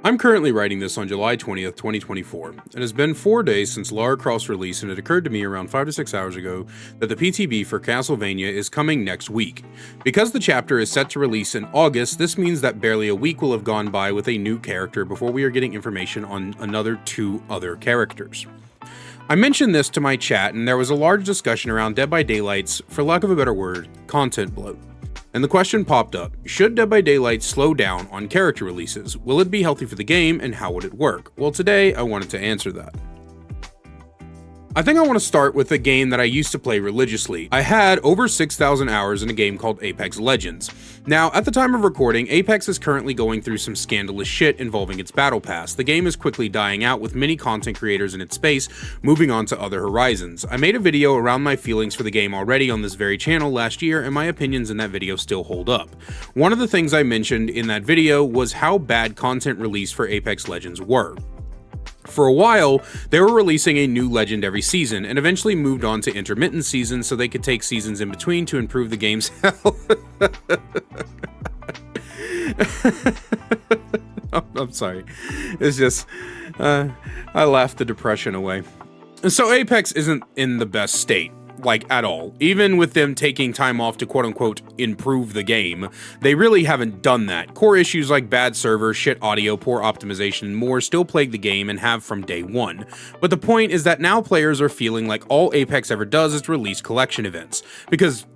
I'm currently writing this on July 20th, 2024. It has been 4 days since Lara Croft's release, and it occurred to me around 5 to 6 hours ago that the PTB for Castlevania is coming next week. Because the chapter is set to release in August, this means that barely a week will have gone by with a new character before we are getting information on another 2 other characters. I mentioned this to my chat, and there was a large discussion around Dead by Daylight's, for lack of a better word, content bloat. And the question popped up, should Dead by Daylight slow down on character releases? Will it be healthy for the game, and how would it work? Well, today I wanted to answer that. I think I want to start with a game that I used to play religiously. I had over 6,000 hours in a game called Apex Legends. Now, at the time of recording, Apex is currently going through some scandalous shit involving its battle pass. The game is quickly dying out with many content creators in its space moving on to other horizons. I made a video around my feelings for the game already on this very channel last year, and my opinions in that video still hold up. One of the things I mentioned in that video was how bad content release for Apex Legends were. For a while, they were releasing a new legend every season, and eventually moved on to intermittent seasons so they could take seasons in between to improve the game's health. I'm sorry. It's just, I laughed the depression away. So Apex isn't in the best state. Like, at all. Even with them taking time off to quote-unquote improve the game, they really haven't done that. Core issues like bad servers, shit audio, poor optimization, and more still plague the game and have from day one. But the point is that now players are feeling like all Apex ever does is release collection events, because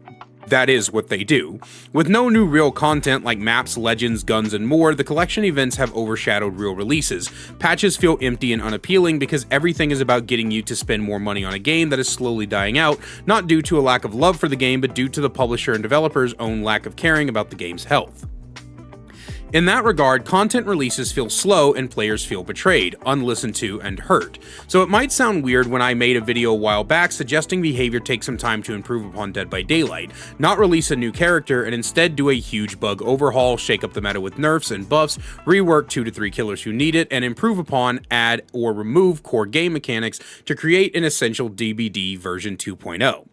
that is what they do. With no new real content like maps, legends, guns, and more, the collection events have overshadowed real releases. Patches feel empty and unappealing because everything is about getting you to spend more money on a game that is slowly dying out, not due to a lack of love for the game, but due to the publisher and developer's own lack of caring about the game's health. In that regard, content releases feel slow and players feel betrayed, unlistened to, and hurt. So it might sound weird when I made a video a while back suggesting behavior take some time to improve upon Dead by Daylight, not release a new character and instead do a huge bug overhaul, shake up the meta with nerfs and buffs, rework 2 to 3 killers who need it, and improve upon, add, or remove core game mechanics to create an essential DBD version 2.0.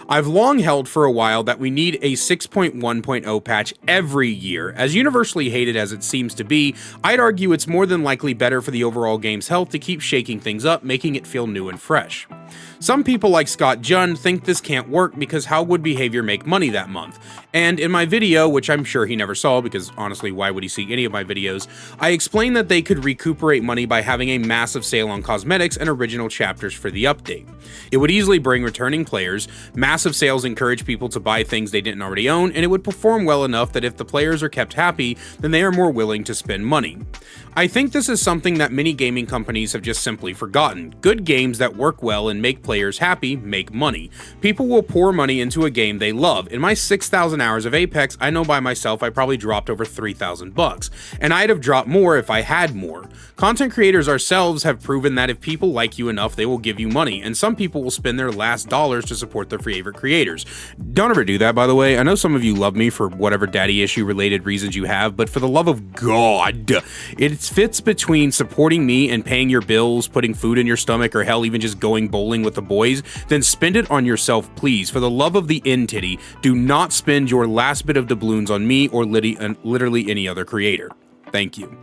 I've long held for a while that we need a 6.1.0 patch every year. As universally hated as it seems to be, I'd argue it's more than likely better for the overall game's health to keep shaking things up, making it feel new and fresh. Some people like Scott Junn think this can't work because how would behavior make money that month? And in my video, which I'm sure he never saw because honestly why would he see any of my videos, I explained that they could recuperate money by having a massive sale on cosmetics and original chapters for the update. It would easily bring returning players, massive sales encourage people to buy things they didn't already own, and it would perform well enough that if the players are kept happy, then they are more willing to spend money. I think this is something that many gaming companies have just simply forgotten. Good games that work well and make players happy make money. People will pour money into a game they love. In my 6,000 hours of Apex, I know by myself I probably dropped over $3,000, and I'd have dropped more if I had more. Content creators ourselves have proven that if people like you enough, they will give you money, and some people will spend their last dollars to support their favorite creators. Don't ever do that, by the way. I know some of you love me for whatever daddy issue related reasons you have, but for the love of God, it fits between supporting me and paying your bills, putting food in your stomach, or hell, even just going bowling with the boys, then spend it on yourself, please. For the love of the entity, do not spend your last bit of doubloons on me or literally any other creator. Thank you.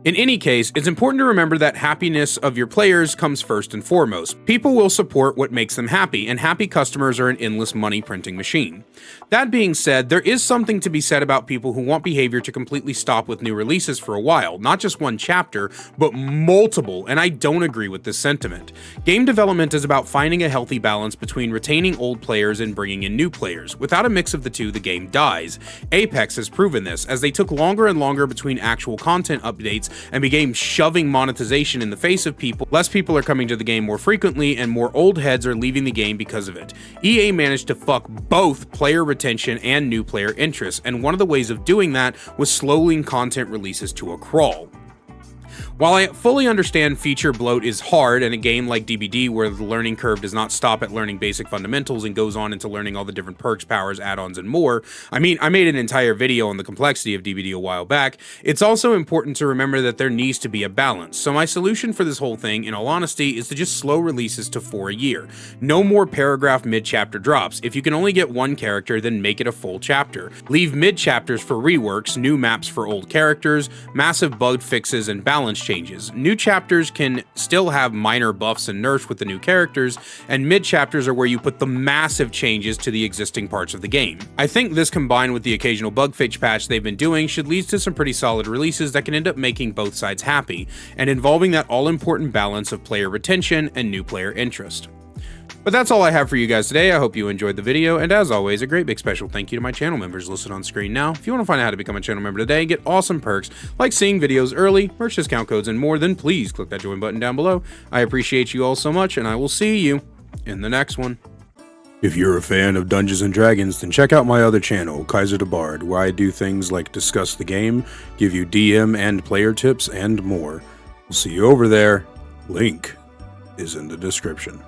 In any case, it's important to remember that happiness of your players comes first and foremost. People will support what makes them happy, and happy customers are an endless money printing machine. That being said, there is something to be said about people who want behavior to completely stop with new releases for a while, not just one chapter, but multiple, and I don't agree with this sentiment. Game development is about finding a healthy balance between retaining old players and bringing in new players. Without a mix of the two, the game dies. Apex has proven this, as they took longer and longer between actual content updates and began shoving monetization in the face of people. Less people are coming to the game more frequently, and more old heads are leaving the game because of it. EA managed to fuck both player retention and new player interest, and one of the ways of doing that was slowing content releases to a crawl. While I fully understand feature bloat is hard in a game like DBD where the learning curve does not stop at learning basic fundamentals and goes on into learning all the different perks, powers, add-ons, and more, I mean, I made an entire video on the complexity of DBD a while back, it's also important to remember that there needs to be a balance. So my solution for this whole thing, in all honesty, is to just slow releases to 4 a year. No more paragraph mid-chapter drops. If you can only get one character, then make it a full chapter. Leave mid-chapters for reworks, new maps for old characters, massive bug fixes, and balance changes. New chapters can still have minor buffs and nerfs with the new characters, and mid-chapters are where you put the massive changes to the existing parts of the game. I think this combined with the occasional bug fix patch they've been doing should lead to some pretty solid releases that can end up making both sides happy, and involving that all-important balance of player retention and new player interest. But that's all I have for you guys today. I hope you enjoyed the video, and as always, a great big special thank you to my channel members listed on screen now. If you want to find out how to become a channel member today and get awesome perks like seeing videos early, merch discount codes, and more, then please click that join button down below. I appreciate you all so much, and I will see you in the next one. If you're a fan of Dungeons & Dragons, then check out my other channel, Kaiser the Bard, where I do things like discuss the game, give you DM and player tips, and more. We'll see you over there. Link is in the description.